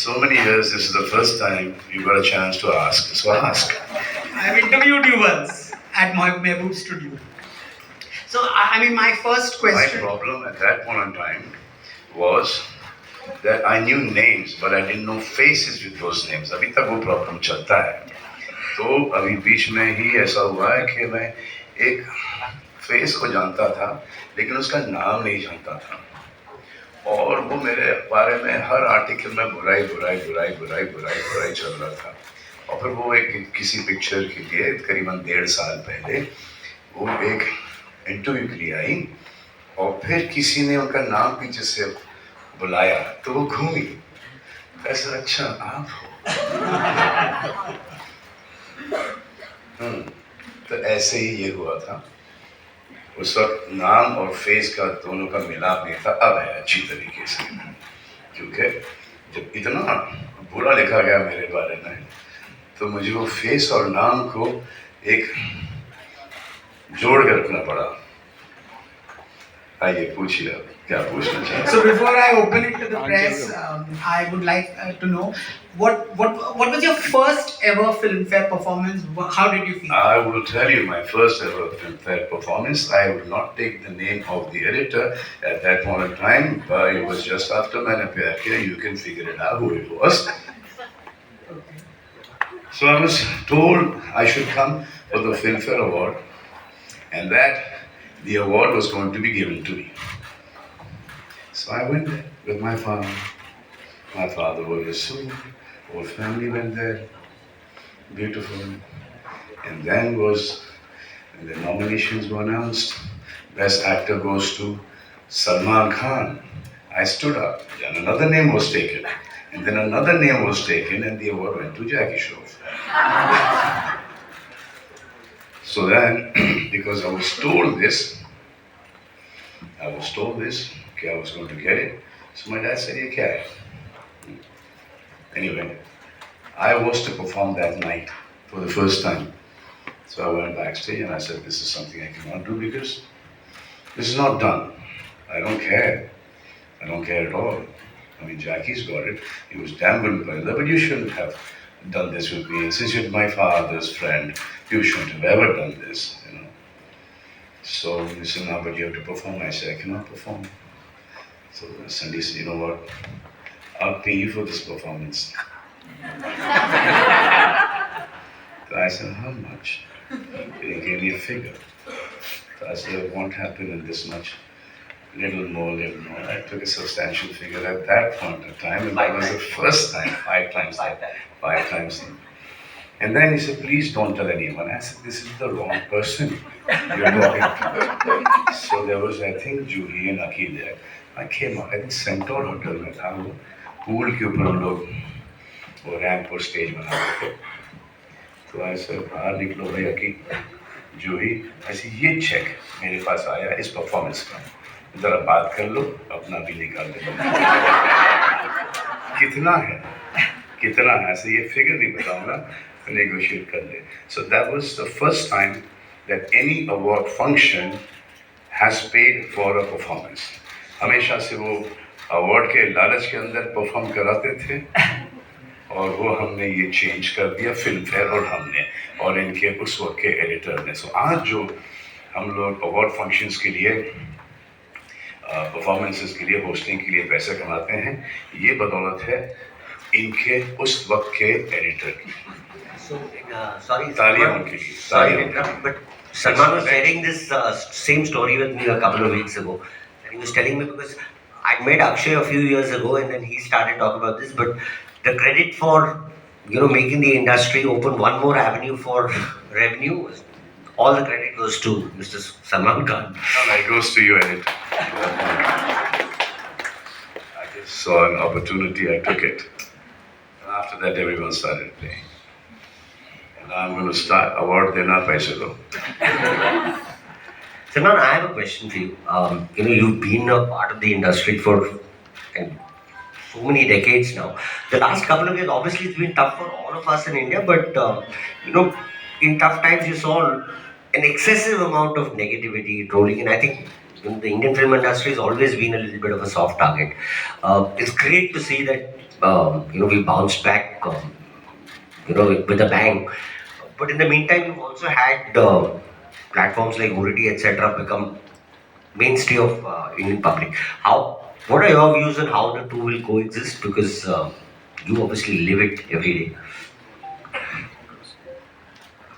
so many years, this is the first time you got a chance to ask. So ask. I've interviewed you once at my Mehboob studio. So, I mean, my first My question. problem at that point in time was that I knew names, but I didn't know faces with those names. अभी तक वो problem चलता है. तो अभी बीच में ही ऐसा हुआ है कि मैं एक फेस को जानता था, लेकिन उसका नाम नहीं जानता था. और वो मेरे बारे में हर आर्टिकल में बुराई चल रहा था. और फिर वो एक किसी पिक्चर के लिए करीबन 1.5 साल पहले वो एक इंटरव्यू के लिए आई और फिर किसी ने उनका नाम पीछे से बुलाया तो वो घूमी. ऐसा अच्छा आप हो. तो ऐसे ही ये हुआ था. उस वक्त नाम और फेस का दोनों का मिलाप नहीं था. अब है अच्छी तरीके से, क्योंकि जब इतना बुरा लिखा गया मेरे बारे में तो मुझे वो फेस और नाम को एक जोड़ कर रखना पड़ा. आइए पूछिए आप क्या पूछना चाहते. So before I open it to the press, I would like to know what was your first ever Filmfare performance? How did you feel? I will tell you my first ever Filmfare performance. I would not take the name of the editor at that point in time, but it was just after मैंने प्यार किया. You can figure it out who it was. So I was told I should come for the Filmfare Award, and that the award was going to be given to me. So I went there with my father. My father was a suit. Whole family went there. Beautiful. And then when the nominations were announced, Best Actor goes to Salman Khan. I stood up, and another name was taken. And then another name was taken, and the award went to Jackie Shroff. So then, because I was told this, okay, I was going to get it. So my dad said, "ये क्या है?" Anyway, I was to perform that night for the first time. So I went backstage and I said, "This is something I cannot do because this is not done. I don't care. I don't care at all. I mean, Jackie's got it. He was damn good in Parida, but you shouldn't have done this with me. And since you're my father's friend, you shouldn't have ever done this, you know." So he said, "No, but you have to perform." I said, "I cannot perform." So Sandy said, "You know what? I'll pay you for this performance." So I said, "How much?" He gave me a figure. So I said, "It won't happen in this much. Little more. I took a substantial figure at that point in time, and that was the first time, 5 times. And then he said, "Please don't tell anyone." I said, "This is the wrong person you're talking to." So there was, I think, Juhi and Aki there. I came out, I think Centaur Hotel में था वो. Pool के ऊपर हम लोग वो ramp और stage बना रहे थे. तो I said, "बाहर निकलो भाई Aki, Juhi." ऐसे ये चेक मेरे पास आया इस परफॉर्मेंस का. जरा बात कर लो, अपना भी निकाल दो. कितना है ऐसे ये फिगर नहीं बताऊंगा, negotiate कर ले. So that was the first time that any award function has paid for a performance. हमेशा से वो अवार्ड के लालच के अंदर परफॉर्म कराते थे, और वो हमने ये चेंज कर दिया फिल्म फेयर और हमने और इनके उस वक्त के एडिटर ने. सो आज जो हम लोग अवार्ड फंक्शंस के लिए परफॉर्मेंसेस के लिए होस्टिंग के लिए पैसे कमाते हैं, ये बदौलत है इनके उस वक्त के एडिटर की. So, sorry, तालियां उनके लिए. sorry to interrupt, but Salman was sharing this same story with me a couple of weeks ago, and he was telling me because I met Akshay a few years ago, and then he started talking about this. But the credit for making the industry open one more avenue for revenue, all the credit goes to Mr. Salman Khan. No, it goes to you, editor. I just saw an opportunity, I took it. And after that, everyone started playing. And I'm going to start award dena paise do. Salman, I have a question for you. You've been a part of the industry for so many decades now. The last couple of years, obviously, it's been tough for all of us in India. But in tough times, you saw an excessive amount of negativity rolling in. I think the Indian film industry has always been a little bit of a soft target. It's great to see that we bounced back, with a bang. But in the meantime, you've also had platforms like OTT, etc., become mainstay of Indian public. What are your views on how the two will coexist? Because you obviously live it every day.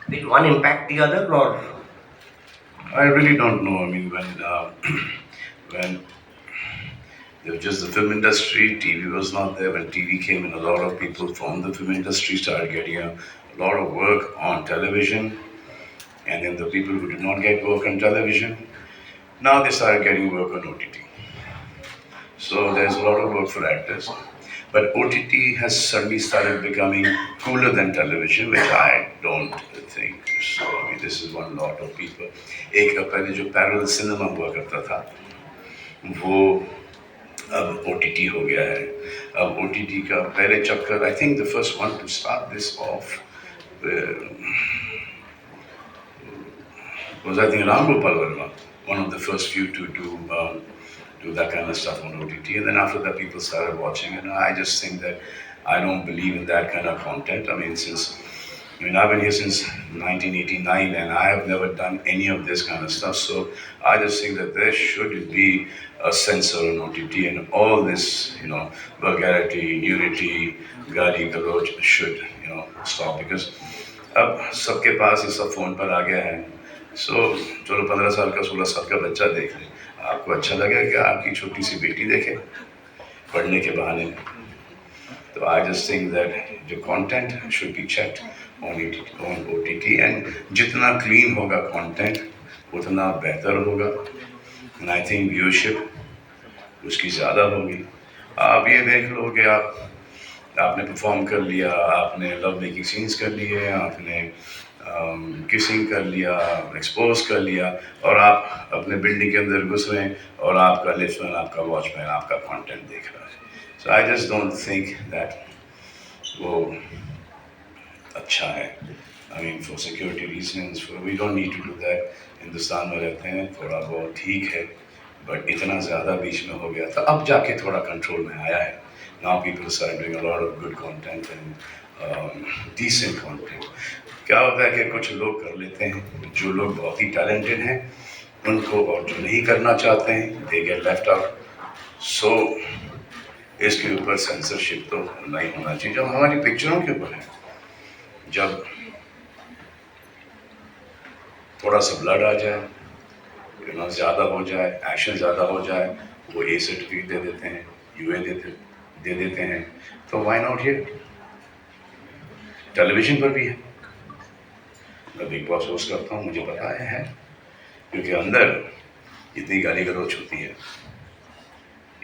Will one impact the other, or I really don't know. I mean, when there was just the film industry, TV was not there. When TV came in, a lot of people from the film industry started getting a lot of work on television. And then the people who did not get work on television, now they started getting work on OTT. So there's a lot of work for actors. But OTT has suddenly started becoming cooler than television, which I don't think. So I mean, this is one lot of people. एक पहले जो parallel cinema हुआ करता था, वो अब OTT हो गया है. अब OTT का पहले चक्कर, I think the first one to start this off was I think Ram Gopal Verma, one of the first few to do that kind of stuff on OTT, and then after that people started watching it. And I just think that I don't believe in that kind of content. I mean, I've been here since 1989 and I have never done any of this kind of stuff. So I just think that there should be a censor on OTT, and all this, vulgarity, nudity, gali galoch should, stop, because अब सबके पास ये सब phone पर आ गया है. सो चलो 15 साल का 16 साल का बच्चा देख ले, आपको अच्छा लगेगा कि आपकी छोटी सी बेटी देखे पढ़ने के बहाने में? तो आई जस्ट थिंक दैट जो content should be checked on OTT, and जितना क्लीन होगा कंटेंट उतना बेहतर होगा, एंड आई थिंक व्यूअरशिप उसकी ज़्यादा होगी. आप ये देख लो कि आपने परफॉर्म कर लिया, आपने लव मेकिंग सीन्स कर लिए, आपने किसिंग कर लिया, एक्सपोज कर लिया, और आप अपने बिल्डिंग के अंदर घुस रहे हैं और आपका लिफ्टमैन, आपका वॉचमैन आपका कंटेंट देख रहा है. So I just don't think that वो अच्छा है. I mean for security reasons, we don't need to do that. Hindustan में रहते हैं, थोड़ा बहुत ठीक है, बट इतना ज़्यादा बीच में हो गया था. अब जाके थोड़ा कंट्रोल में आया है. Now people start doing a lot of good content and decent content. क्या होता है कि कुछ लोग कर लेते हैं, जो लोग बहुत ही टैलेंटेड हैं उनको, और जो नहीं करना चाहते हैं they get left out. So इसके ऊपर सेंसरशिप तो नहीं होना चाहिए. जो हमारी पिक्चरों के ऊपर है, जब थोड़ा सा ब्लड आ जाए, ज़्यादा हो जाए, एक्शन ज़्यादा हो जाए, वो A सर्टिफिकेट दे देते हैं, UA दे देते हैं. तो व्हाई नॉट हियर? टेलीविजन पर भी है. मैं बिग बॉस होस्ट करता हूँ, मुझे पता है, क्योंकि अंदर इतनी गाली गलौच होती है,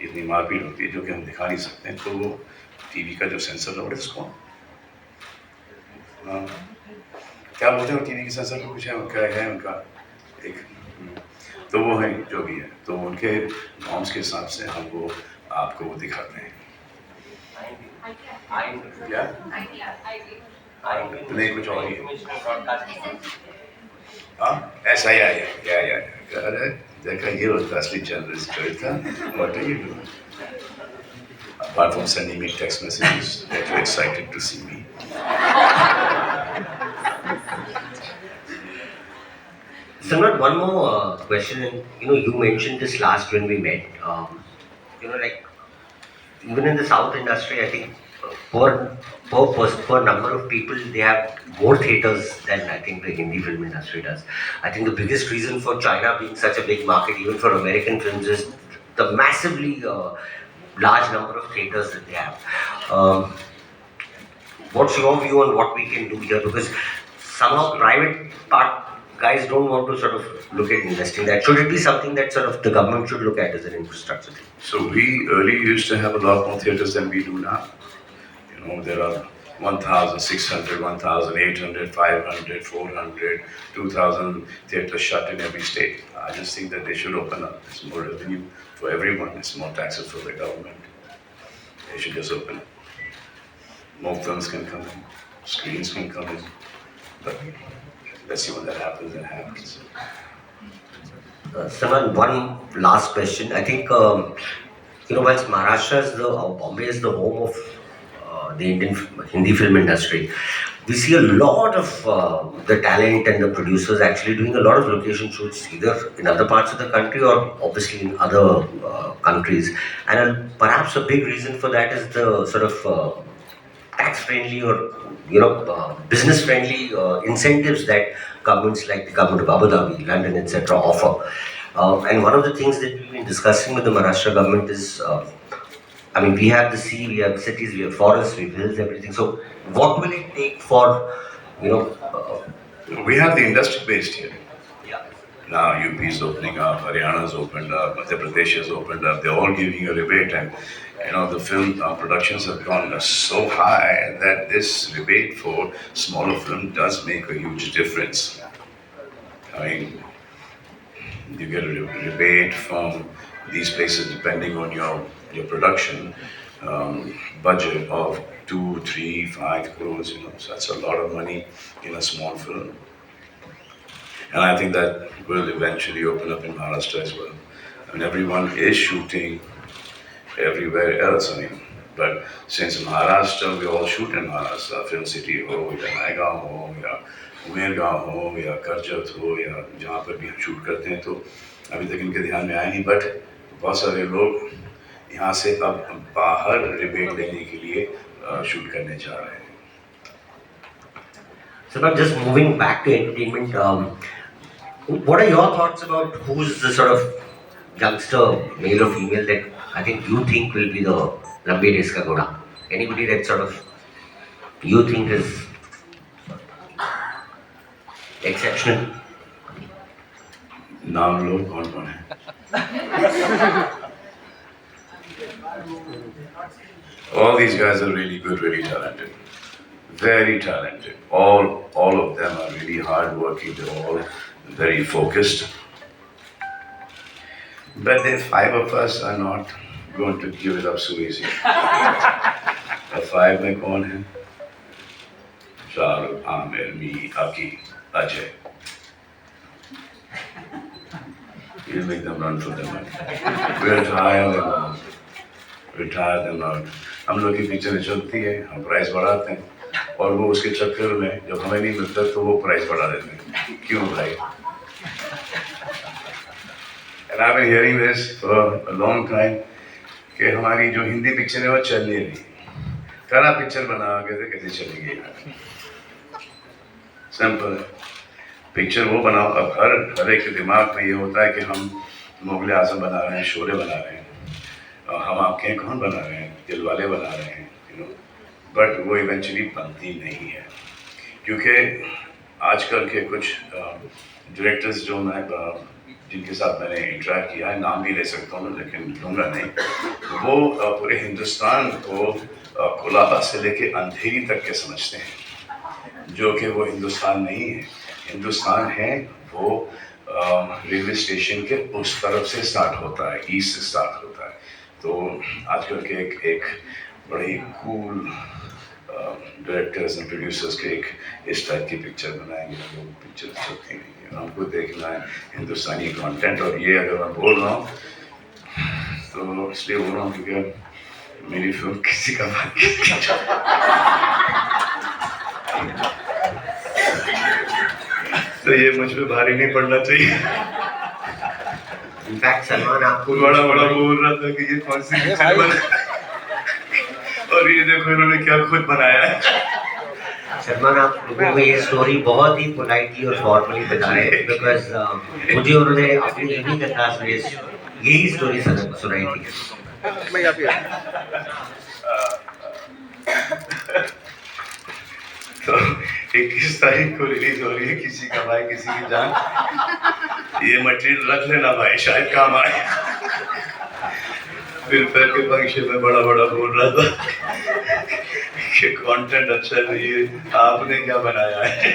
इतनी मारपीट होती है, जो कि हम दिखा नहीं सकते हैं. तो वो टीवी का जो सेंसर बोर्ड है, इसको क्या बोलते हैं, टीवी के सेंसर को कुछ है उनका एक, तो वो है जो भी है. तो उनके नॉर्म्स के हिसाब से हमको आपको वो दिखाते हैं. क्या नहीं, कुछ और ही है. हाँ, ऐसा ही आया. अरे देखा, ये होता असली जर्नलिस्ट था. What are you doing? Apart from sending me text messages that you're excited to see me. So, not one more question. And you mentioned this last when we met. Like even in the South industry, I think per number of people, they have more theaters than I think the Hindi film industry does. I think the biggest reason for China being such a big market, even for American films, is the massively large number of theaters that they have. What's your view on what we can do here? Because somehow private guys don't want to sort of look at investing that. Should it be something that sort of the government should look at as an infrastructure thing? So we earlier used to have a lot more theaters than we do now. There are 1,600, 1,800, 500, 400, 2,000 theaters shut in every state. I just think that they should open up. It's more revenue for everyone. It's more taxes for the government. They should just open it. More films can come in, screens can come in. But let's see when that happens. Salman, one last question. I think, whilst Maharashtra is Bombay is the home of the Indian Hindi film industry, we see a lot of the talent and the producers actually doing a lot of location shoots either in other parts of the country or obviously in other countries. And perhaps a big reason for that is the sort of tax friendly or business friendly incentives that governments like the government of Abu Dhabi, London, etc. offer. And one of the things that we've been discussing with the Maharashtra government is, I mean, we have the sea, we have cities, we have forests, we have hills, everything. So, what will it take for, you know, we have the industry based here. yeah, Now UP's opening up, Haryana's opened up, Madhya Pradesh has opened up. They're all giving you a rebate, and the film productions have gone so high that this rebate for smaller film does make a huge difference. I mean, you get a rebate from these places depending on your production budget of 2, 3, 5 crores. So that's a lot of money in a small film. And I think that will eventually open up in Maharashtra as well. I mean, everyone is shooting everywhere else. I mean, but since Maharashtra, we all shoot in Maharashtra, Film City हो या नायगांव हो या उमेरगांव हो या करजत हो या जहाँ पर भी हम शूट करते हैं, तो अभी तक इनके ध्यान में आया नहीं. बट बहुत सारे लोग यहाँ से अब बाहर रिबेट लेने के लिए शूट करने जा रहे हैं. So now just moving back to entertainment, what are your thoughts about who's the sort of youngster, male or female, that I think you think will be the Lambe Days Ka Ghoda? Anybody that sort of you think is exceptional? नाम लो कौन कौन है. All these guys are really good, really talented, very talented. All of them are really hard working. They're all very focused. But the 5 of us are not going to give it up so easy. The 5 में कौन है? शाहरुख, आमिर, मी, Aki, Ajay. We'll make them run for their money. We'll tire them out. Retire them out. हम लोग की पिक्चरें चलती है, हम प्राइस बढ़ाते हैं, और वो उसके चक्कर में जब हमें नहीं मिलता तो वो प्राइस बढ़ा देते हैं. क्यों भाई? And I've been hearing this for a long time कि हमारी जो हिंदी पिक्चर है वो चल नहीं रही. करा पिक्चर बनाओगे तो कैसे चलेगी? सिंपल है. पिक्चर वो बनाओ. अब हर एक के दिमाग में ये होता है कि हम मुगल आजम बना रहे हैं, शोले बना रहे हैं, हम आपके हैं कौन बना रहे हैं, दिलवाले बना रहे हैं, बट वो इवेंचुअली बनती नहीं है. क्योंकि आजकल के कुछ डायरेक्टर्स जो मैं जिनके साथ मैंने इंटरेक्ट किया है, नाम भी ले सकता हूँ लेकिन लूँगा नहीं, वो पूरे हिंदुस्तान को कोलाबा से लेके अंधेरी तक के समझते हैं, जो कि वो हिंदुस्तान नहीं है. हिंदुस्तान है वो रेलवे स्टेशन के उस तरफ से स्टार्ट होता है, ईस्ट से स्टार्ट होता है. तो आजकल के एक बड़े कूल डायरेक्टर्स एंड प्रोड्यूसर्स के एक इस टाइप की पिक्चर बनाएंगे, वो पिक्चर चलती नहीं है. हमको देखना है हिंदुस्तानी कंटेंट. और ये अगर मैं बोल रहा हूँ तो इसलिए बोल रहा हूँ क्योंकि मेरी फिल्म किसी का तो ये मुझ पे भारी नहीं पड़ना चाहिए. इनफैक्ट सलमान आपको बड़ा बोल रहा था कि ये कौन सी पिक्चर बना, और ये देखो इन्होंने क्या खुद बनाया है. सलमान आप लोगों को ये स्टोरी बहुत ही पोलाइटली और फॉर्मली बता रहे हैं, बिकॉज मुझे उन्होंने अपनी इवनिंग का क्लास में यही स्टोरी सुनाई थी. तो 21 तारीख को रिलीज हो रही है किसी का भाई किसी की जान. ये मटेरियल रख लेना भाई, शायद काम आए. फिल्मफेयर के फंक्शन में बड़ा बोल रहा था कि कंटेंट अच्छा नहीं है, आपने क्या बनाया है.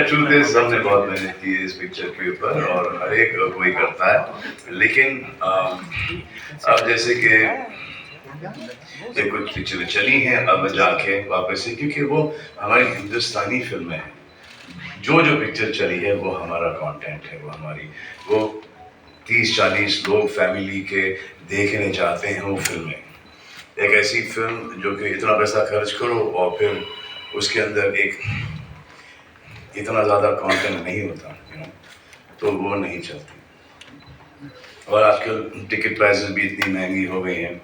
ट्रूथ इज हमने बहुत मेहनत की है इस पिक्चर के ऊपर और हर एक कोई करता है, लेकिन अब जैसे कि कुछ पिक्चरें चली हैं अब जाके वापस से, क्योंकि वो हमारी हिंदुस्तानी फिल्में हैं, जो जो पिक्चर चली है वो हमारा कंटेंट है, वो 30-40 लोग फैमिली के देखने जाते हैं वो फिल्में। एक ऐसी फिल्म जो कि इतना पैसा खर्च करो और फिर उसके अंदर एक इतना ज़्यादा कंटेंट नहीं होता, तो वो नहीं चलती। और आजकल टिकट प्राइसेस भी इतनी महंगी हो गई हैं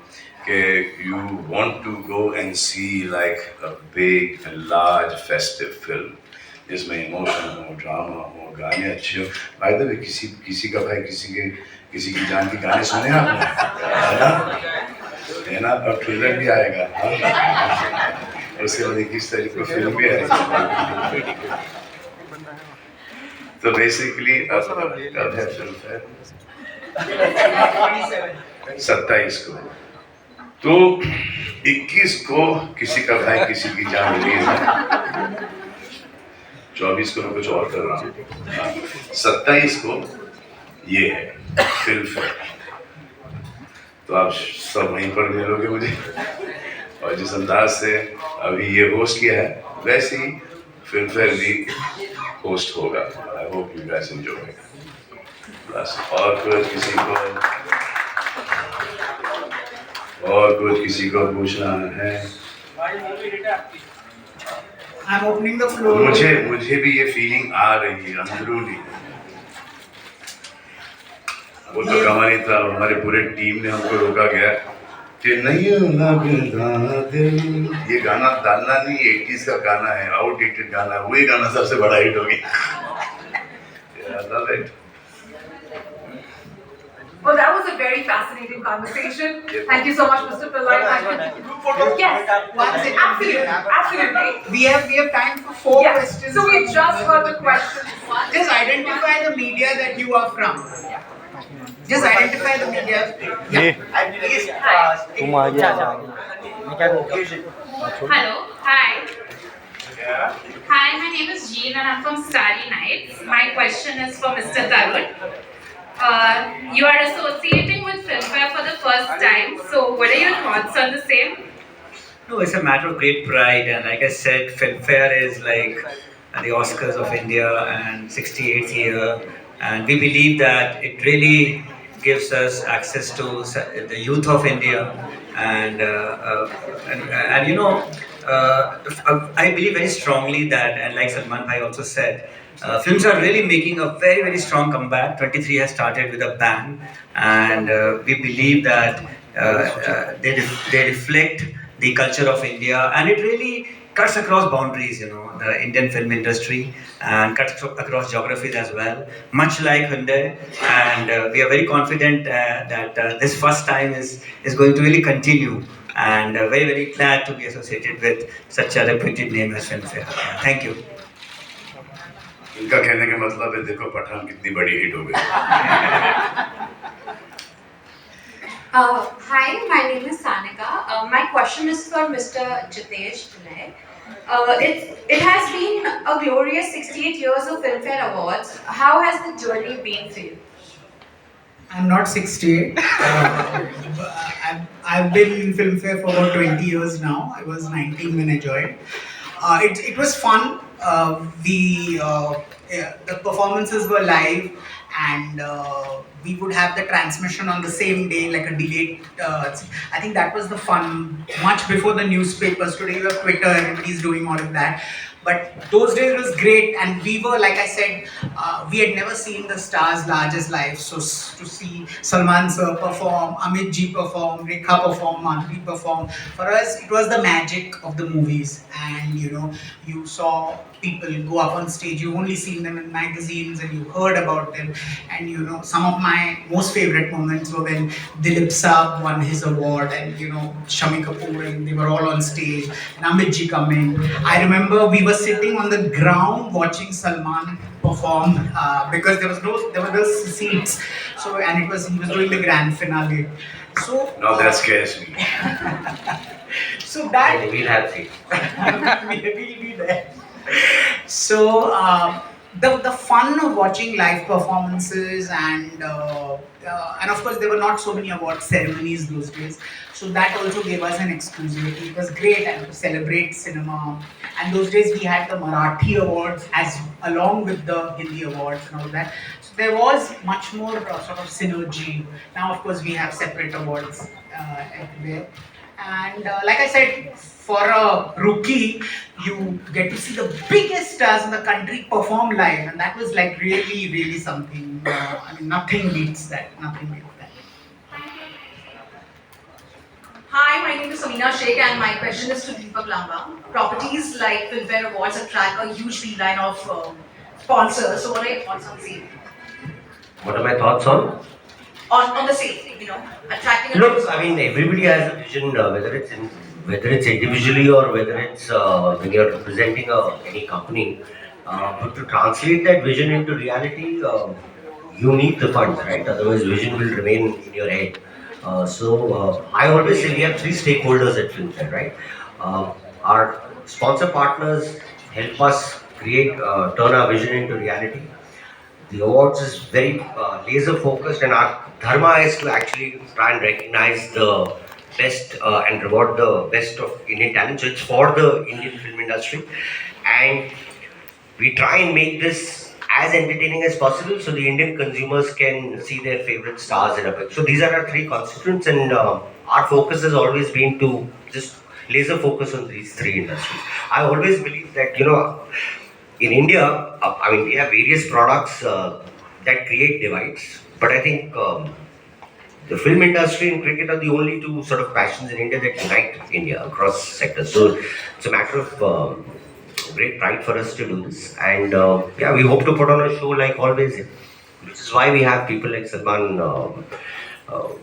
कि you want to go and see like a big and large festive film जिसमें इमोशन हो, ड्रामा हो, गाने अच्छे हो। बाय द वे किसी का भाई किसी की जान के गाने सुने आपने, है ना? अब ट्रेलर भी आएगा, हाँ? उसके बाद 21 तारीख को फिल्म भी आएगी। तो बेसिकली अब है फिल्मफेयर 27 को, तो 21 को किसी का भाई किसी की जान रिलीज है, 24 को मैं कुछ और कर रहा हूँ, 27 को ये है फिल्मफेयर। तो आप सब वहीं पर मिलोगे मुझे, और जिस अंदाज से अभी ये होस्ट किया है वैसे ही फिल्मफेयर भी होस्ट होगा। I hope you guys enjoy. बस और कुछ किसी को पूछना है? I'm opening the floor. मुझे भी ये फीलिंग आ रही है अंदरूनी। वो तो हमारी था, हमारे पूरे टीम ने हमको रोका गया कि नहीं लगता दिल। ये गाना डालना नहीं, 80s का गाना है, आउटडेटेड गाना है, वही गाना सबसे बड़ा हिट हो गया। love it. Well, that was a very fascinating conversation. Thank you so much, Mr. Pillai. Yes, absolutely. We have time for 4 Yes. questions. So we just heard the questions. Just identify the media that you are from. Just identify the media. And please Hello, hi. Hi, my name is Jaan and I'm from Starry Nights. My question is for Mr. Tarun. You are associating with Filmfare for the first time, so what are your thoughts on the same? No, it's a matter of great pride, and like I said, Filmfare is like the Oscars of India and 68th year, and we believe that it really gives us access to the youth of India, and you know, I believe very strongly that, and like Salman Bhai also said, films are really making a very, very strong comeback. 23 has started with a bang, and we believe that they reflect the culture of India, and it really cuts across boundaries, you know, the Indian film industry, and cuts across geographies as well, much like Hyundai. And we are very confident that this first time is going to really continue, and very, very glad to be associated with such a reputed name as Filmfare. Thank you. इनका कहने का मतलब है देखो पठान कितनी बड़ी hit हो गई। Hi, my name is Sanika. My question is for Mr. Jitesh Pillai. It has been a glorious 68 years of Filmfare Awards. How has the journey been for you? I'm not 68. I've been in Filmfare for about 20 years now. I was 19 when I joined. It was fun. The performances were live, and we would have the transmission on the same day, like a delayed. I think that was the fun. Much before the newspapers. Today you have Twitter, everybody's doing all of that. But those days was great, and we were, like I said, we had never seen the stars large as life. So to see Salman sir perform, Amit ji perform, Rekha perform, Madhuri perform, for us it was the magic of the movies. And you know, you saw people go up on stage. You only seen them in magazines, and you heard about them. And you know, some of my most favorite moments were when Dilip Saab won his award, and you know, Shami Kapoor, and they were all on stage, and Amit ji coming. I remember we were sitting on the ground watching Salman perform because there were no seats. So, and he was doing the grand finale. So Now that scares me. so that We'll have seats. we'll be there. So the fun of watching live performances and of course there were not so many award ceremonies those days, so that also gave us an exclusivity. It was great and to celebrate cinema. And those days we had the Marathi awards as along with the Hindi awards and all that. So there was much more sort of synergy. Now of course we have separate awards everywhere. And like I said, for a rookie, you get to see the biggest stars in the country perform live, and that was like really, really something. I mean, nothing beats that. Nothing beats that. Hi, my name is Samina Sheikh and my question is to Deepak Lamba. Properties like Filmfare Awards attract a huge beeline of sponsors. So what are your thoughts on the same? What are my thoughts on? On the same, attracting a Look, I mean, everybody has a vision, whether it's individually or whether it's when you're representing any company. But to translate that vision into reality, you need the funds, right? Otherwise, vision will remain in your head. I always say we have three stakeholders at Filmfare, right? Our sponsor partners help us turn our vision into reality. The awards is very laser focused, and our dharma is to actually try and recognize the best and reward the best of Indian talent. So it's for the Indian film industry, and we try and make this as entertaining as possible so the Indian consumers can see their favorite stars in a pic. So these are our three constituents, and our focus has always been to just laser focus on these three industries. I always believe that in India, I mean, we have various products that create divides, but I think the film industry and cricket are the only two sort of passions in India that unite India across sectors. So it's a matter of great pride for us to do this, and yeah, we hope to put on a show like always, which is why we have people like Salman.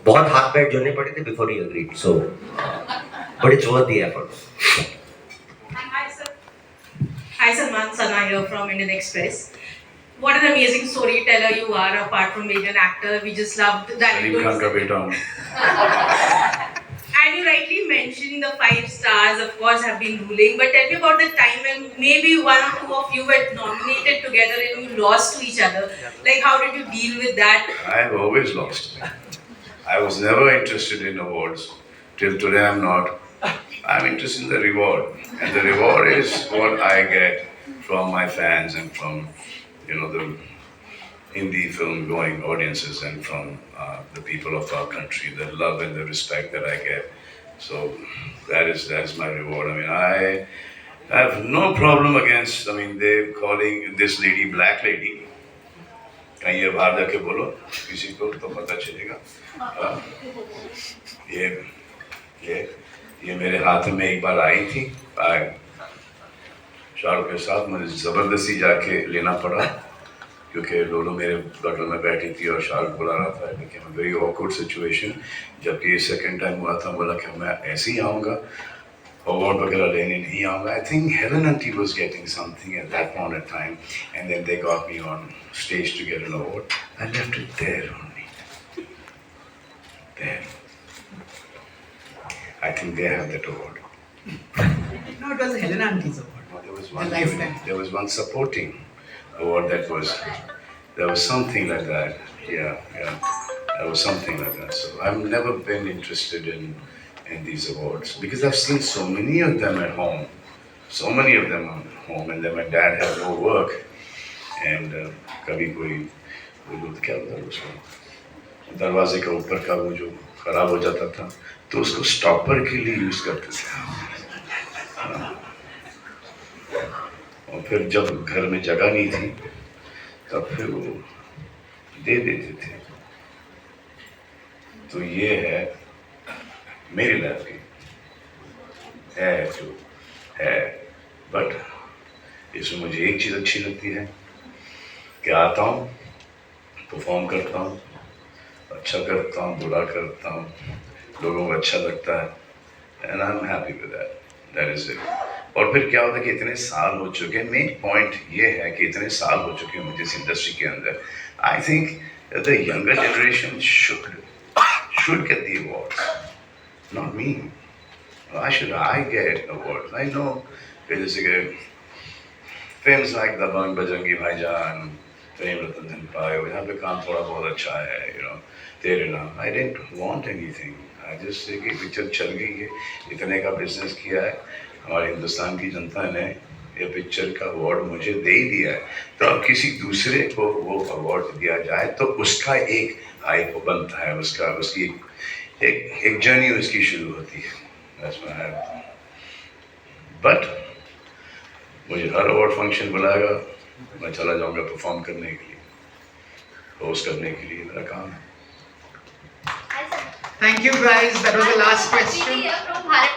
बहुत हाथ पैर जोड़ने पड़े थे before he agreed. So, but it's worth the effort. Hi, sir. Hi, Salman, Sana here from Indian Express. What an amazing storyteller you are, apart from being an actor. We just loved that. Salim Khan ka beta hoon. And you rightly mentioned the 5 stars, of course, have been ruling. But tell me about the time when maybe one or two of you were nominated together and you lost to each other. Like, how did you deal with that? I've always lost. I was never interested in awards. Till today I'm not. I'm interested in the reward. And the reward is what I get from my fans and from, the Hindi film going audiences and from the people of our country, the love and the respect that I get. So that is my reward. I mean, I have no problem against, they're calling this lady black lady. कहीं ये बाहर जाके बोलो किसी को तो पता चलेगा ये मेरे हाथ में एक बार आई थी शाहरुख के साथ मुझे ज़बरदस्ती जाके लेना पड़ा क्योंकि लोलो मेरे बगल में बैठी थी और शाहरुख बुला रहा था. It became a very awkward situation. जबकि ये सेकंड टाइम हुआ था बोला कि मैं ऐसे ही आऊँगा अवार्ड वगैरह लेने नहीं आऊँगा. I think Helen Auntie was getting something at that point of time, and then they got me on stage to get an award. I left it there only. There. I think they have that award. No, it was Helen Auntie's award. No, there was one supporting award there was something like that. Yeah. There was something like that. So I've never been interested in these awards because I've seen so many of them at home. And then my dad had no work. And कभी कोई वो क्या होता है उसको दरवाजे के ऊपर का वो जो खराब हो जाता था तो उसको स्टॉपर के लिए यूज करते थे. और फिर जब घर में जगह नहीं थी तब फिर वो दे देते थे. तो ये है मेरी लाइफ की है जो है. बट इसमें मुझे एक चीज़ अच्छी लगती है कि आता हूँ परफॉर्म करता हूँ अच्छा करता हूँ बुरा करता हूँ लोगों को अच्छा लगता है and I am happy with that is it. और फिर क्या होता है कि इतने साल हो चुके हैं. मेन पॉइंट ये है कि इतने साल हो चुके हैं मुझे इस इंडस्ट्री के अंदर. I think the younger generation should get the awards, not me. Why should I get awards? I know जैसे कि फिल्म्स लाइक दबंग, बजरंगी भाईजान, प्रेम रतन धन पायो, यहाँ पे काम थोड़ा बहुत अच्छा है, तेरे नाम। I don't want anything, I just say कि पिक्चर चल गई है, इतने का बिजनेस किया है, हमारे हिंदुस्तान की जनता ने ये पिक्चर का अवार्ड मुझे दे ही दिया है, तो अब किसी दूसरे को वो अवार्ड दिया जाए तो उसका एक हाइप बनता है, उसकी एक जर्नी उसकी शुरू होती है। बट मुझे हर अवार्ड फंक्शन बुलाएगा, मैं चला जाऊंगा परफॉर्म करने के लिए, होस्ट करने के लिए, मेरा काम है। Thank you guys. That was the last question. From Bharat